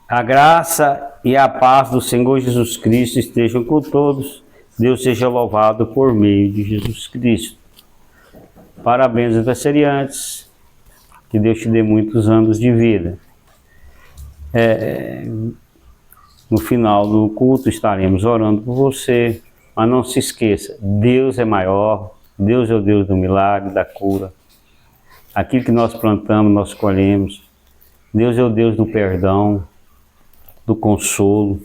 A graça e a paz do Senhor Jesus Cristo estejam com todos. Deus seja louvado por meio de Jesus Cristo. Parabéns, aniversariantes. Que Deus te dê muitos anos de vida. No final do culto estaremos orando por você. Mas não se esqueça, Deus é maior. Deus é o Deus do milagre, da cura. Aquilo que nós plantamos, nós colhemos. Deus é o Deus do perdão, do consolo.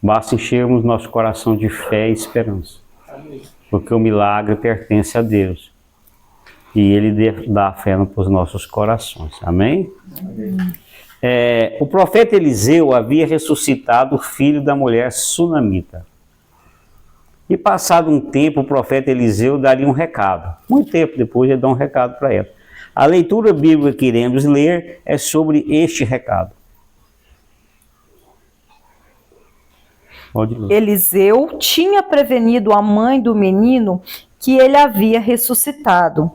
Basta enchermos nosso coração de fé e esperança. Amém. Porque o milagre pertence a Deus. E Ele dá a fé para os nossos corações. Amém? Amém. O profeta Eliseu havia ressuscitado o filho da mulher sunamita. E passado um tempo, o profeta Eliseu daria um recado. Muito tempo depois, ele dá um recado para ela. A leitura bíblica que iremos ler é sobre este recado. Eliseu tinha prevenido a mãe do menino que ele havia ressuscitado.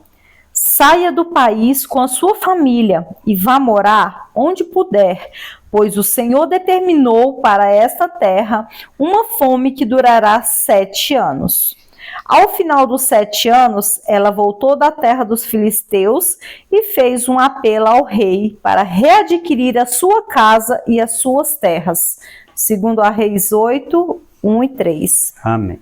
Saia do país com a sua família e vá morar onde puder, pois o Senhor determinou para esta terra uma fome que durará 7 anos. Ao final dos 7 anos, ela voltou da terra dos filisteus e fez um apelo ao rei para readquirir a sua casa e as suas terras. Segundo a Reis 8, 1 e 3. Amém.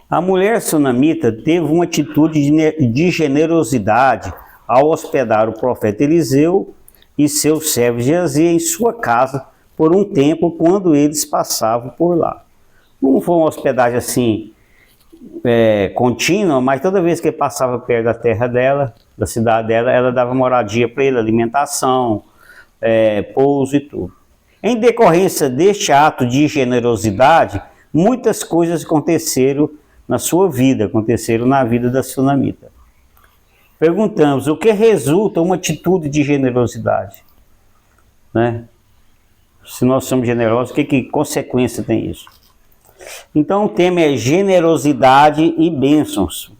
A mulher sunamita teve uma atitude de generosidade ao hospedar o profeta Eliseu e seus servos Geazi em sua casa por um tempo quando eles passavam por lá. Não foi uma hospedagem assim contínua, mas toda vez que ele passava perto da terra dela, da cidade dela, ela dava moradia para ele, alimentação, pouso e tudo. Em decorrência deste ato de generosidade, muitas coisas aconteceram na sua vida, aconteceram na vida da sunamita. Perguntamos, o que resulta uma atitude de generosidade? Né? Se nós somos generosos, que consequência tem isso? Então o tema é generosidade e bênçãos.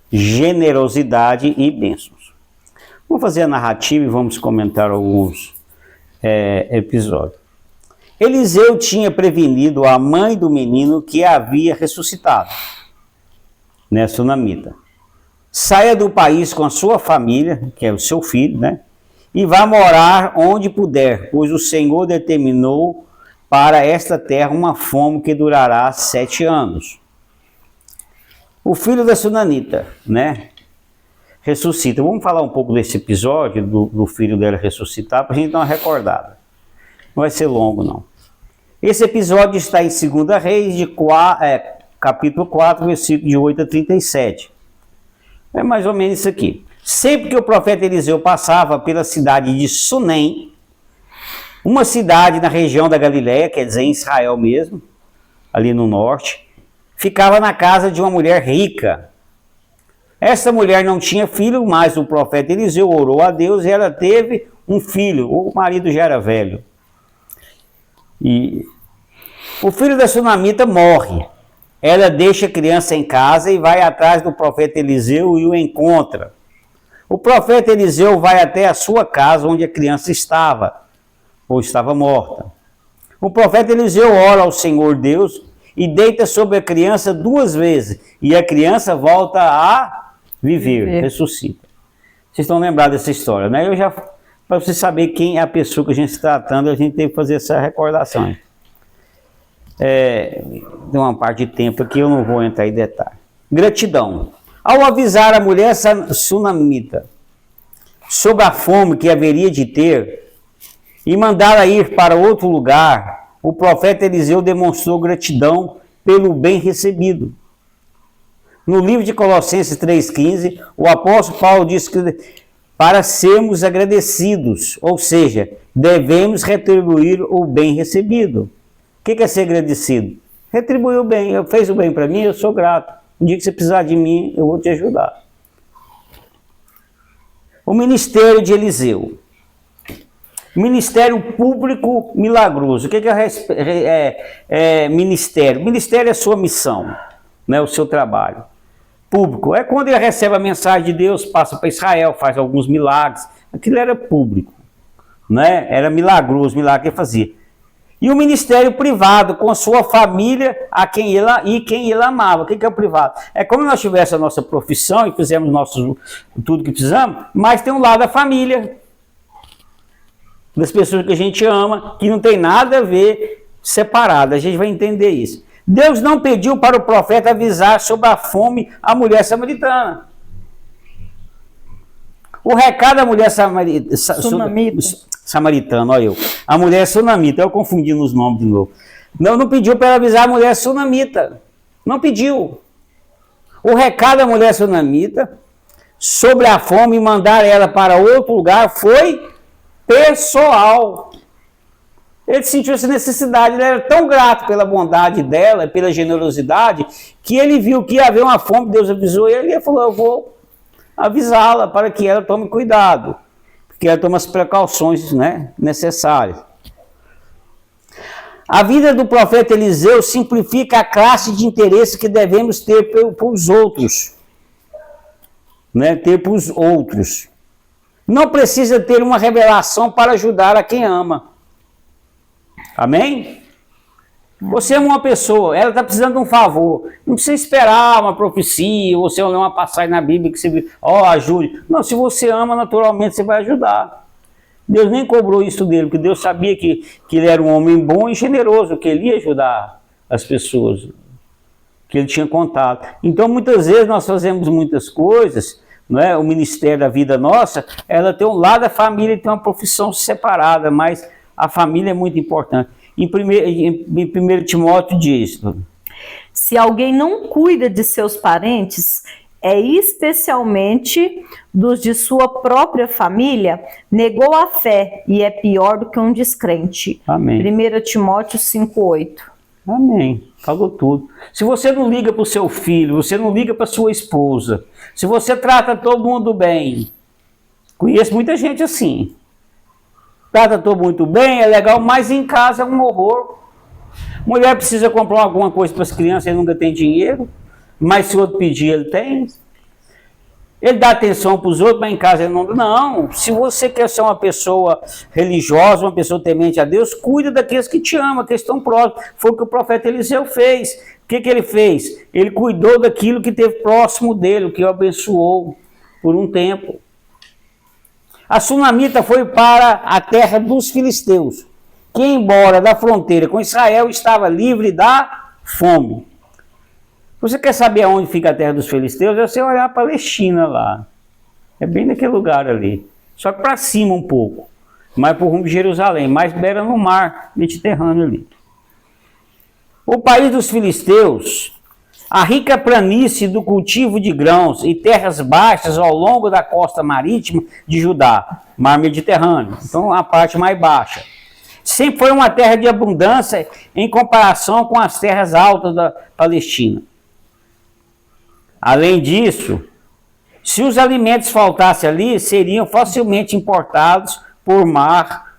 Generosidade e bênçãos. Vamos fazer a narrativa e vamos comentar alguns episódio. Eliseu tinha prevenido a mãe do menino que havia ressuscitado, né, sunamita. Saia do país com a sua família, que é o seu filho, né, e vá morar onde puder, pois o Senhor determinou para esta terra uma fome que durará 7 anos. O filho da sunamita, né, ressuscita. Vamos falar um pouco desse episódio do filho dela ressuscitar para a gente dar uma recordada. Não vai ser longo, não. Esse episódio está em 2 Reis, capítulo 4, versículo de 8 a 37. É mais ou menos isso aqui. Sempre que o profeta Eliseu passava pela cidade de Sunem, uma cidade na região da Galileia, quer dizer, em Israel mesmo, ali no norte, ficava na casa de uma mulher rica. Essa mulher não tinha filho, mas o profeta Eliseu orou a Deus e ela teve um filho. O marido já era velho. E o filho da sunamita morre. Ela deixa a criança em casa e vai atrás do profeta Eliseu e o encontra. O profeta Eliseu vai até a sua casa onde a criança estava, ou estava morta. O profeta Eliseu ora ao Senhor Deus e deita sobre a criança 2 vezes. E a criança volta a viver, ressuscita. Vocês estão lembrados dessa história, né? Para você saber quem é a pessoa que a gente está tratando, a gente tem que fazer essa recordação. Tem uma parte de tempo aqui, eu não vou entrar em detalhe. Gratidão. Ao avisar a mulher sunamita sobre a fome que haveria de ter e mandá-la ir para outro lugar, o profeta Eliseu demonstrou gratidão pelo bem recebido. No livro de Colossenses 3,15, o apóstolo Paulo diz que para sermos agradecidos, ou seja, devemos retribuir o bem recebido. O que é ser agradecido? Retribuir o bem. Fez o bem para mim, eu sou grato. Um dia que você precisar de mim, eu vou te ajudar. O ministério de Eliseu. Ministério público milagroso. O que é ministério? Ministério é a sua missão, né, o seu trabalho. Público é quando ele recebe a mensagem de Deus, passa para Israel, faz alguns milagres. Aquilo era público, né? Era milagroso, milagre que ele fazia. E o ministério privado, com a sua família quem ele amava. O que é o privado? É como nós tivéssemos a nossa profissão e fizemos tudo que precisamos, mas tem um lado da família, das pessoas que a gente ama, que não tem nada a ver separado. A gente vai entender isso. Deus não pediu para o profeta avisar sobre a fome a mulher samaritana. O recado da mulher samaritana, olha eu. A mulher sunamita, eu confundi nos nomes de novo. Não pediu para avisar a mulher sunamita. Não pediu. O recado da mulher sunamita sobre a fome e mandar ela para outro lugar foi pessoal. Ele sentiu essa necessidade, ele era tão grato pela bondade dela, pela generosidade, que ele viu que ia haver uma fome, Deus avisou ele, e ele falou, eu vou avisá-la para que ela tome cuidado, porque ela tome as precauções, né, necessárias. A vida do profeta Eliseu simplifica a classe de interesse que devemos ter pelos outros, né, ter para os outros. Não precisa ter uma revelação para ajudar a quem ama. Amém? Você ama uma pessoa, ela está precisando de um favor. Não precisa esperar uma profecia, você olhar uma passagem na Bíblia que você ajude. Não, se você ama, naturalmente você vai ajudar. Deus nem cobrou isso dele, porque Deus sabia que ele era um homem bom e generoso, que ele ia ajudar as pessoas, que ele tinha contato. Então, muitas vezes nós fazemos muitas coisas, não é? O ministério da vida nossa, ela tem um lado da família e tem uma profissão separada, mas a família é muito importante. Em 1 Timóteo diz: se alguém não cuida de seus parentes, especialmente dos de sua própria família, negou a fé e é pior do que um descrente. Amém. 1 Timóteo 5,8. Amém. Falou tudo. Se você não liga para o seu filho, você não liga para sua esposa, se você trata todo mundo bem, conheço muita gente assim. Trata todo muito bem, é legal, mas em casa é um horror. Mulher precisa comprar alguma coisa para as crianças, ele nunca tem dinheiro, mas se o outro pedir, ele tem. Ele dá atenção para os outros, mas em casa ele não. Não, se você quer ser uma pessoa religiosa, uma pessoa temente a Deus, cuida daqueles que te amam, que estão próximos. Foi o que o profeta Eliseu fez. O que ele fez? Ele cuidou daquilo que teve próximo dele, o que o abençoou por um tempo. A sunamita foi para a terra dos filisteus, que embora da fronteira com Israel estava livre da fome. Você quer saber aonde fica a terra dos filisteus? É você olhar a Palestina lá. É bem naquele lugar ali. Só que para cima um pouco. Mais para o rumo de Jerusalém, mais beira no mar Mediterrâneo ali. O país dos filisteus, a rica planície do cultivo de grãos e terras baixas ao longo da costa marítima de Judá, mar Mediterrâneo. Então a parte mais baixa. Sempre foi uma terra de abundância em comparação com as terras altas da Palestina. Além disso, se os alimentos faltassem ali, seriam facilmente importados por mar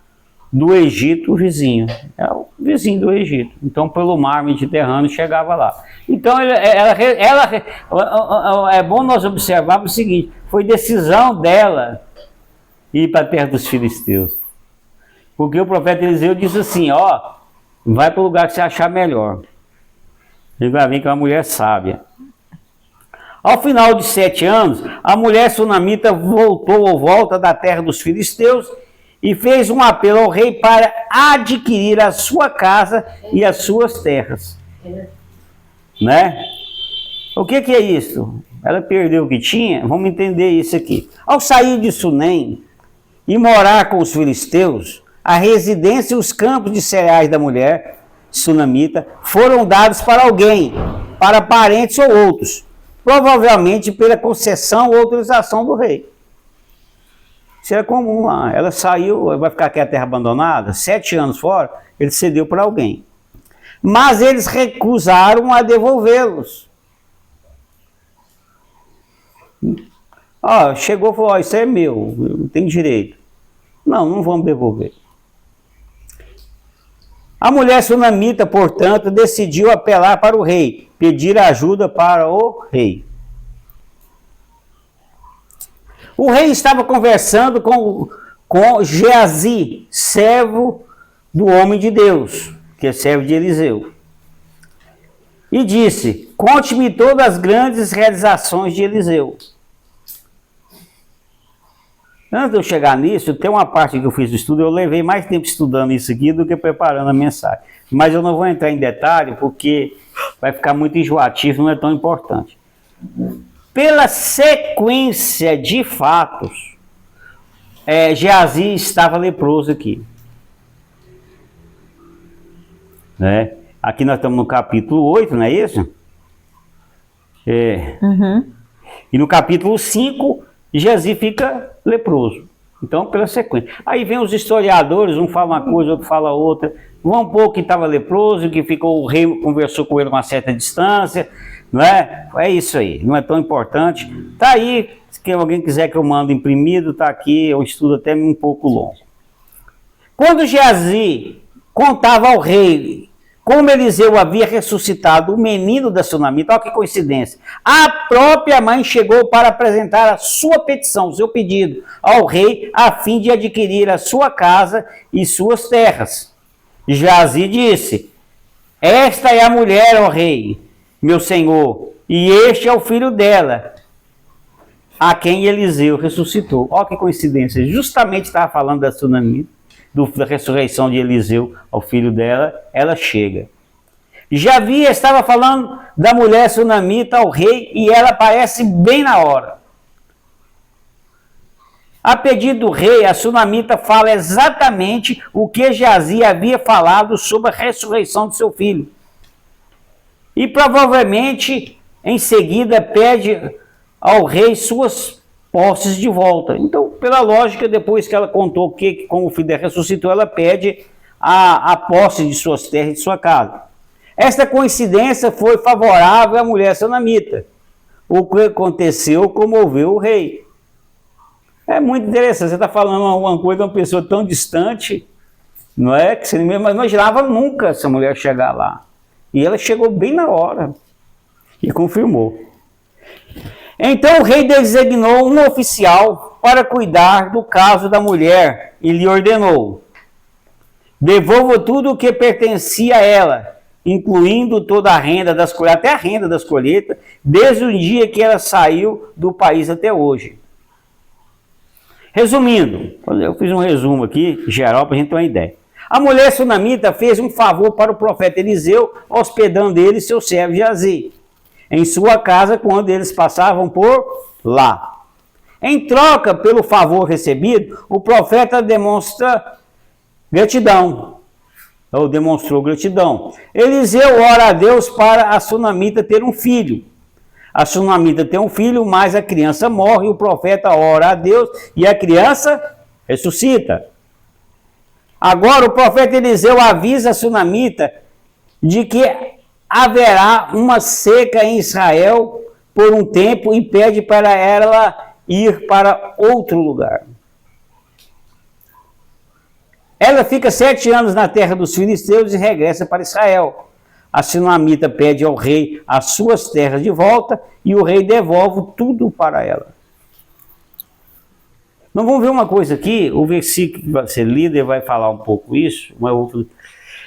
do Egito vizinho. É o vizinho do Egito. Então, pelo mar Mediterrâneo, chegava lá. Então, é bom nós observarmos o seguinte, foi decisão dela ir para a terra dos filisteus. Porque o profeta Eliseu disse assim, vai para o lugar que você achar melhor. Ele vai vir com uma mulher sábia. Ao final de 7 anos, a mulher sunamita volta da terra dos filisteus e fez um apelo ao rei para adquirir a sua casa e as suas terras. Né? O que é isso? Ela perdeu o que tinha? Vamos entender isso aqui. Ao sair de Sunem e morar com os filisteus, a residência e os campos de cereais da mulher sunamita foram dados para alguém, para parentes ou outros, provavelmente pela concessão ou autorização do rei. Isso era comum lá. Ela saiu, vai ficar aqui a terra abandonada, 7 anos fora, ele cedeu para alguém. Mas eles recusaram a devolvê-los. Chegou e falou, isso é meu, eu tenho direito. Não vamos devolver. A mulher sunamita, portanto, decidiu apelar para o rei, pedir ajuda para o rei. O rei estava conversando com com Geazi, servo do homem de Deus, que é servo de Eliseu. E disse: conte-me todas as grandes realizações de Eliseu. Antes de eu chegar nisso, tem uma parte que eu fiz do estudo, eu levei mais tempo estudando isso aqui do que preparando a mensagem. Mas eu não vou entrar em detalhe, porque vai ficar muito enjoativo, não é tão importante. Pela sequência de fatos, Geazi estava leproso aqui. Né? Aqui nós estamos no capítulo 8, não é isso? Uhum. E no capítulo 5, Geazi fica leproso. Então, pela sequência. Aí vem os historiadores, um fala uma coisa, outro fala outra. Vão pôr que estava leproso, que ficou, o rei conversou com ele a uma certa distância. Não é? É isso aí, não é tão importante. Está aí, se alguém quiser que eu mando imprimido, está aqui, é um estudo até um pouco longo. Quando Geazi contava ao rei como Eliseu havia ressuscitado o menino da sunamita, olha que coincidência, a própria mãe chegou para apresentar a sua petição, o seu pedido ao rei, a fim de adquirir a sua casa e suas terras. Geazi disse: esta é a mulher, ó rei, meu senhor, e este é o filho dela, a quem Eliseu ressuscitou. Olha que coincidência, justamente estava falando da sunamita, da ressurreição de Eliseu ao filho dela, ela chega. Estava falando da mulher sunamita ao rei e ela aparece bem na hora. A pedido do rei, a sunamita fala exatamente o que Geazi havia falado sobre a ressurreição de seu filho. E provavelmente, em seguida, pede ao rei suas posses de volta. Então, pela lógica, depois que ela contou que como o filho dela ressuscitou, ela pede a posse de suas terras e de sua casa. Esta coincidência foi favorável à mulher sunamita. O que aconteceu comoveu o rei. É muito interessante, você está falando alguma coisa de uma pessoa tão distante, não é? Que você nem imaginava nunca essa mulher chegar lá. E ela chegou bem na hora e confirmou. Então o rei designou um oficial para cuidar do caso da mulher e lhe ordenou: devolva tudo o que pertencia a ela, incluindo toda a renda das colheitas, até a renda das colheitas, desde o dia que ela saiu do país até hoje. Resumindo, eu fiz um resumo aqui, geral, para a gente ter uma ideia. A mulher sunamita fez um favor para o profeta Eliseu, hospedando ele e seu servo Geazi em sua casa quando eles passavam por lá. Em troca pelo favor recebido, o profeta demonstra gratidão, ou demonstrou gratidão. Eliseu ora a Deus para a sunamita ter um filho. A sunamita tem um filho, mas a criança morre, o profeta ora a Deus e a criança ressuscita. Agora o profeta Eliseu avisa a sunamita de que haverá uma seca em Israel por um tempo e pede para ela ir para outro lugar. Ela fica 7 anos na terra dos filisteus e regressa para Israel. A sunamita pede ao rei as suas terras de volta e o rei devolve tudo para ela. Nós vamos ver uma coisa aqui, o versículo que vai ser lido vai falar um pouco isso,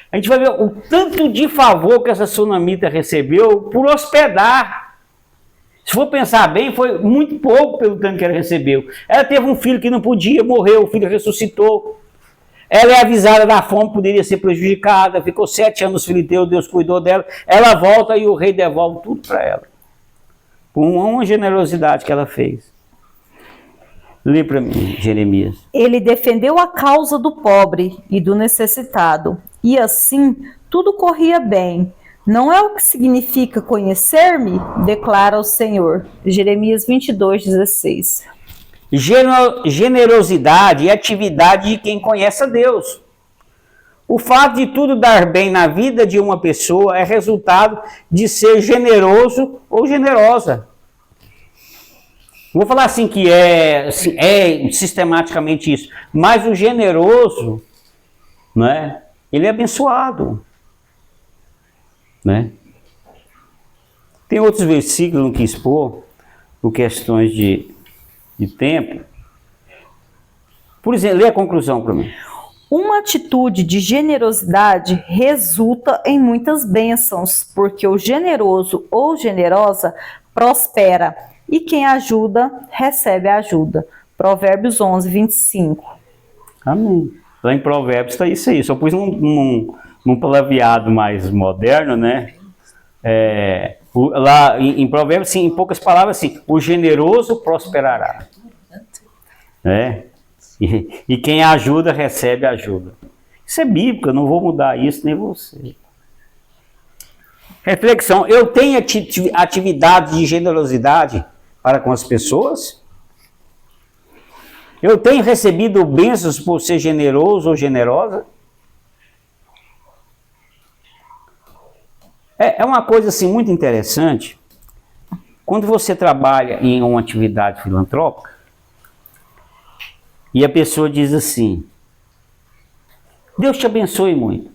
a gente vai ver o tanto de favor que essa sunamita recebeu por hospedar. Se for pensar bem, foi muito pouco pelo tanto que ela recebeu. Ela teve um filho que não podia, morreu, o filho ressuscitou. Ela é avisada da fome, poderia ser prejudicada, ficou 7 anos filisteus, Deus cuidou dela. Ela volta e o rei devolve tudo para ela. Com uma generosidade que ela fez. Lê para mim, Jeremias. Ele defendeu a causa do pobre e do necessitado, e assim tudo corria bem. Não é o que significa conhecer-me? Declara o Senhor. Jeremias 22:16. Generosidade e atividade de quem conhece a Deus. O fato de tudo dar bem na vida de uma pessoa é resultado de ser generoso ou generosa. Vou falar assim que é sistematicamente isso, mas o generoso, né, ele é abençoado. Né? Tem outros versículos, não quis expor, por questões de tempo. Por exemplo, lê a conclusão para mim. Uma atitude de generosidade resulta em muitas bênçãos, porque o generoso ou generosa prospera, e quem ajuda, recebe ajuda. Provérbios 11, 25. Amém. Lá em Provérbios está isso aí. Só pus num palavreado mais moderno, né? Lá em Provérbios, sim, em poucas palavras, assim, o generoso prosperará. E quem ajuda, recebe ajuda. Isso é bíblico, eu não vou mudar isso, nem você. Reflexão, eu tenho atividade de generosidade para com as pessoas? Eu tenho recebido bênçãos por ser generoso ou generosa? É uma coisa assim muito interessante. Quando você trabalha em uma atividade filantrópica e a pessoa diz assim: Deus te abençoe muito.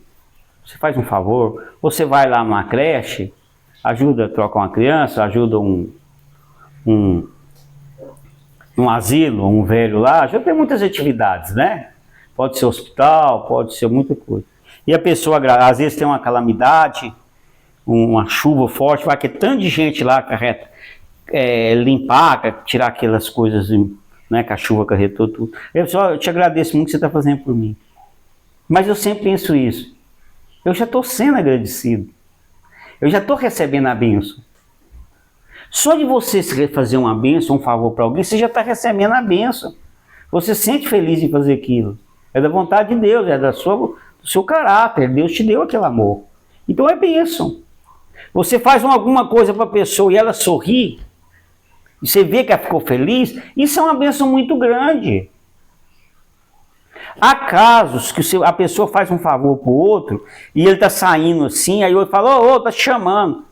Você faz um favor, você vai lá numa creche, ajuda a trocar uma criança, ajuda um asilo, um velho lá, já tem muitas atividades, né? Pode ser hospital, pode ser muita coisa. E a pessoa, às vezes, tem uma calamidade, uma chuva forte, vai ter tanto de gente lá carreta, limpar, tirar aquelas coisas, né, que a chuva carretou tudo. Eu te agradeço muito o que você está fazendo por mim. Mas eu sempre penso isso. Eu já estou sendo agradecido. Eu já estou recebendo a bênção. Só de você fazer uma bênção, um favor para alguém, você já está recebendo a bênção. Você se sente feliz em fazer aquilo. É da vontade de Deus, é do seu caráter. Deus te deu aquele amor. Então é bênção. Você faz alguma coisa para a pessoa e ela sorri, e você vê que ela ficou feliz, isso é uma bênção muito grande. Há casos que a pessoa faz um favor para o outro, e ele está saindo assim, aí o outro fala, ô, tá te chamando.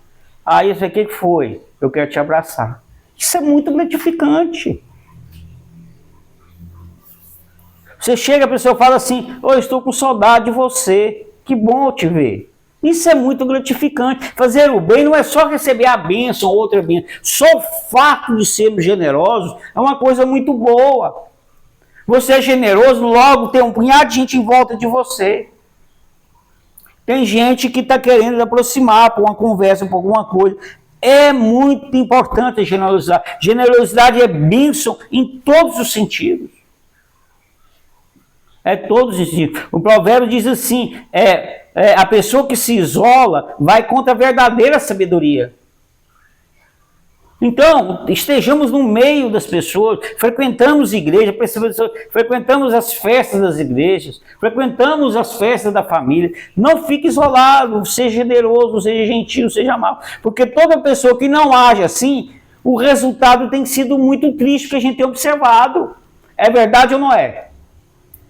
Aí você, o que foi? Eu quero te abraçar. Isso é muito gratificante. Você chega, a pessoa fala assim, eu estou com saudade de você, que bom te ver. Isso é muito gratificante. Fazer o bem não é só receber a bênção ou outra bênção. Só o fato de sermos generosos é uma coisa muito boa. Você é generoso, logo tem um punhado de gente em volta de você. Tem gente que está querendo aproximar por uma conversa, por alguma coisa. É muito importante a generosidade. Generosidade é bênção em todos os sentidos. Todos os sentidos. O provérbio diz assim, a pessoa que se isola vai contra a verdadeira sabedoria. Então, estejamos no meio das pessoas, frequentamos igreja, frequentamos as festas das igrejas, frequentamos as festas da família. Não fique isolado, seja generoso, seja gentil, seja amável. Porque toda pessoa que não age assim, o resultado tem sido muito triste que a gente tem observado. É verdade ou não é?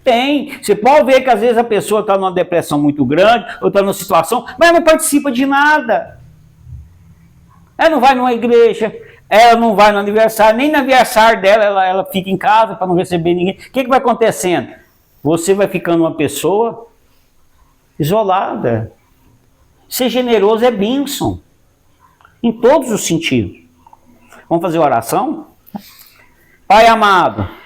Tem. Você pode ver que às vezes a pessoa está numa depressão muito grande, ou está numa situação, mas não participa de nada. Ela não vai numa igreja, ela não vai no aniversário, nem no aniversário dela ela fica em casa para não receber ninguém. O que vai acontecendo? Você vai ficando uma pessoa isolada. Ser generoso é bênção, em todos os sentidos. Vamos fazer oração? Pai amado.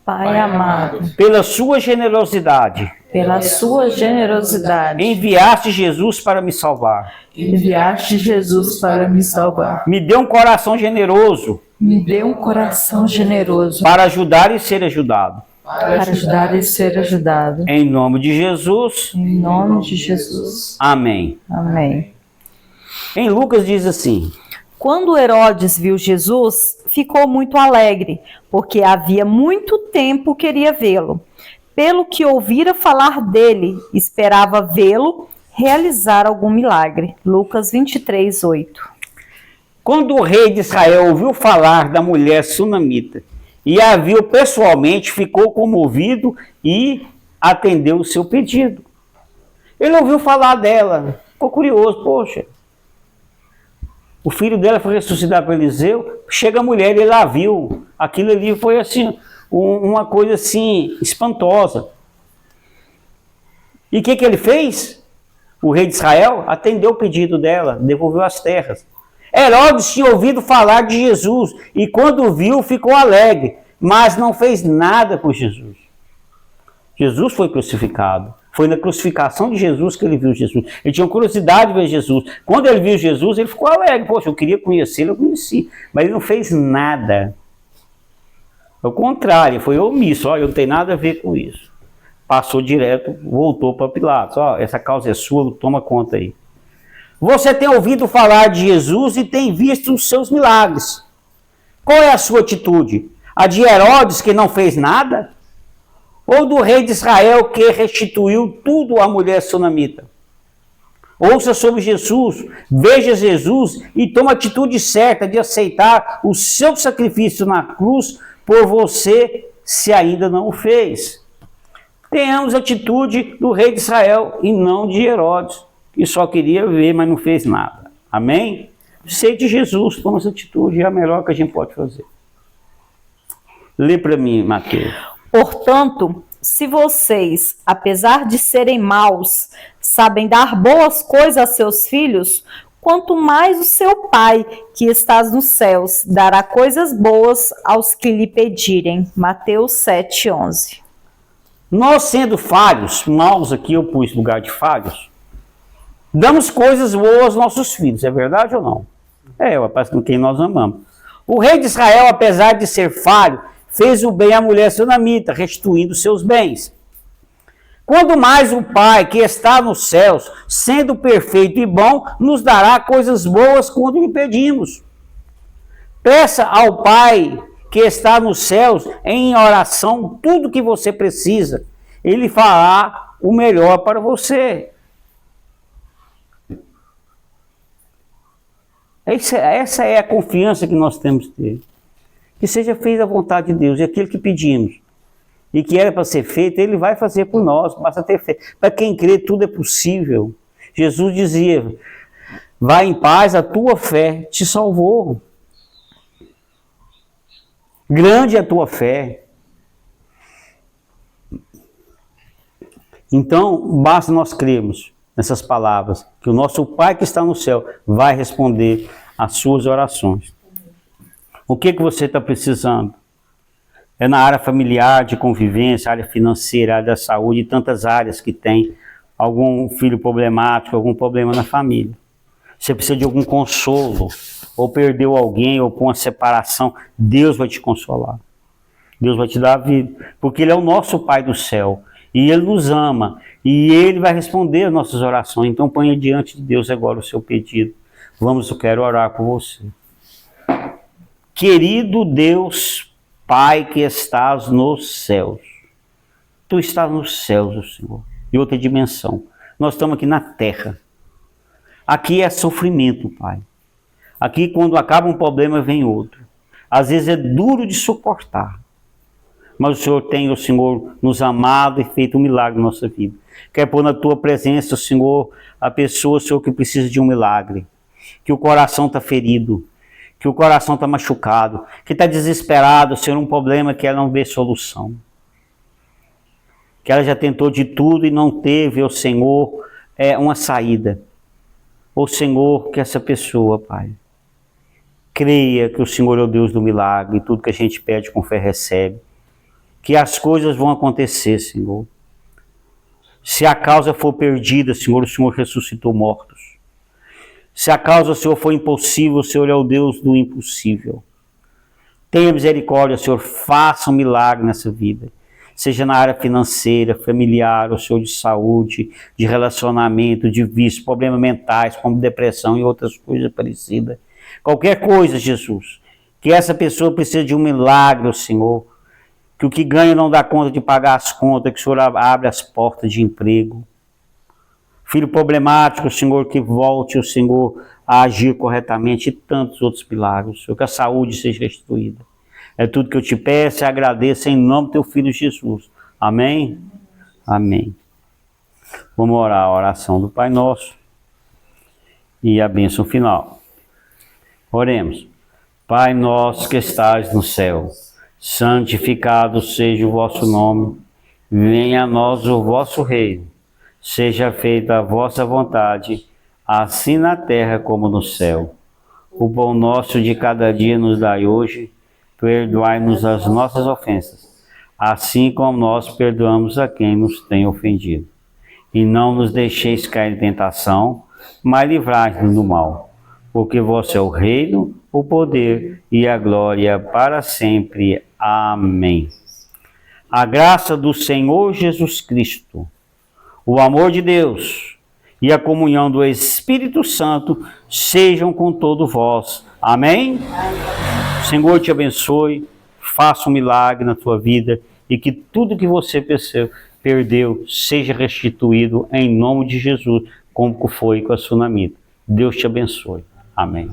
Pai amado, pela sua generosidade, enviaste Jesus para me salvar. Me dê um coração generoso. Para ajudar e ser ajudado. Em nome de Jesus. Amém. Em Lucas diz assim: quando Herodes viu Jesus, ficou muito alegre, porque havia muito tempo queria vê-lo. Pelo que ouvira falar dele, esperava vê-lo realizar algum milagre. Lucas 23, 8. Quando o rei de Israel ouviu falar da mulher sunamita e a viu pessoalmente, ficou comovido e atendeu o seu pedido. Ele ouviu falar dela, ficou curioso, poxa. O filho dela foi ressuscitado por Eliseu, chega a mulher e ele a viu. Aquilo ali foi assim, uma coisa assim, espantosa. E o que ele fez? O rei de Israel atendeu o pedido dela, devolveu as terras. Herodes tinha ouvido falar de Jesus e quando viu ficou alegre, mas não fez nada por Jesus. Jesus foi crucificado. Foi na crucificação de Jesus que ele viu Jesus. Ele tinha curiosidade de ver Jesus. Quando ele viu Jesus, ele ficou alegre. Poxa, eu queria conhecê-lo, eu conheci. Mas ele não fez nada. Ao contrário, foi omisso. Eu não tenho nada a ver com isso. Passou direto, voltou para Pilatos. Essa causa é sua, toma conta aí. Você tem ouvido falar de Jesus e tem visto os seus milagres. Qual é a sua atitude? A de Herodes, que não fez nada? Ou do rei de Israel, que restituiu tudo à mulher sunamita? Ouça sobre Jesus, veja Jesus e toma a atitude certa de aceitar o seu sacrifício na cruz por você, se ainda não o fez. Tenhamos a atitude do rei de Israel e não de Herodes, que só queria ver, mas não fez nada. Amém? Aceite Jesus, toma essa atitude, é a melhor que a gente pode fazer. Lê para mim, Mateus. Portanto, se vocês, apesar de serem maus, sabem dar boas coisas a seus filhos, quanto mais o seu Pai, que estás nos céus, dará coisas boas aos que lhe pedirem. Mateus 7:11. Nós, sendo falhos, maus aqui eu pus lugar de falhos, damos coisas boas aos nossos filhos, é verdade ou não? Rapaz, com quem nós amamos. O rei de Israel, apesar de ser falho, fez o bem à mulher sunamita, restituindo seus bens. Quando mais o Pai, que está nos céus, sendo perfeito e bom, nos dará coisas boas quando lhe pedimos. Peça ao Pai, que está nos céus, em oração, tudo que você precisa. Ele fará o melhor para você. Essa é a confiança que nós temos que ter. Que seja feita a vontade de Deus, e aquilo que pedimos, e que era para ser feito, Ele vai fazer por nós, basta ter fé. Para quem crê, tudo é possível. Jesus dizia, vai em paz, a tua fé te salvou. Grande é a tua fé. Então, basta nós crermos nessas palavras, que o nosso Pai que está no céu vai responder às suas orações. O que você está precisando? É na área familiar, de convivência, área financeira, área da saúde, e tantas áreas que tem algum filho problemático, algum problema na família. Você precisa de algum consolo, ou perdeu alguém, ou com uma separação, Deus vai te consolar. Deus vai te dar a vida, porque Ele é o nosso Pai do céu, e Ele nos ama, e Ele vai responder as nossas orações. Então ponha diante de Deus agora o seu pedido. Vamos, eu quero orar por você. Querido Deus, Pai que estás nos céus. Tu estás nos céus, Senhor, em outra dimensão. Nós estamos aqui na terra. Aqui é sofrimento, Pai. Aqui, quando acaba um problema, vem outro. Às vezes é duro de suportar. Mas o Senhor tem, Senhor, nos amado e feito um milagre na nossa vida. Quer pôr na Tua presença, Senhor, a pessoa, Senhor, que precisa de um milagre. Que o coração está ferido. Que o coração está machucado. Que está desesperado, Senhor, um problema que ela não vê solução. Que ela já tentou de tudo e não teve, ó Senhor, uma saída. Ó Senhor, que essa pessoa, Pai, creia que o Senhor é o Deus do milagre, e tudo que a gente pede com fé recebe. Que as coisas vão acontecer, Senhor. Se a causa for perdida, Senhor, o Senhor ressuscitou mortos. Se a causa, Senhor, for impossível, o Senhor é o Deus do impossível. Tenha misericórdia, Senhor, faça um milagre nessa vida. Seja na área financeira, familiar, o Senhor, de saúde, de relacionamento, de vício, problemas mentais, como depressão e outras coisas parecidas. Qualquer coisa, Jesus, que essa pessoa precisa de um milagre, Senhor, que o que ganha não dá conta de pagar as contas, que o Senhor abre as portas de emprego. Filho problemático, Senhor, que volte o Senhor a agir corretamente, e tantos outros milagres, Senhor, que a saúde seja restituída. É tudo que eu te peço e agradeço em nome do teu Filho Jesus. Amém? Amém. Vamos orar a oração do Pai Nosso e a bênção final. Oremos. Pai nosso que estás no céu, santificado seja o vosso nome, venha a nós o vosso reino, seja feita a vossa vontade, assim na terra como no céu. O pão nosso de cada dia nos dai hoje, perdoai-nos as nossas ofensas, assim como nós perdoamos a quem nos tem ofendido. E não nos deixeis cair em tentação, mas livrai-nos do mal. Porque vosso é o reino, o poder e a glória para sempre. Amém. A graça do Senhor Jesus Cristo, o amor de Deus e a comunhão do Espírito Santo sejam com todos vós. Amém? O Senhor te abençoe, faça um milagre na tua vida e que tudo que você perdeu seja restituído em nome de Jesus, como foi com a sunamita. Deus te abençoe. Amém.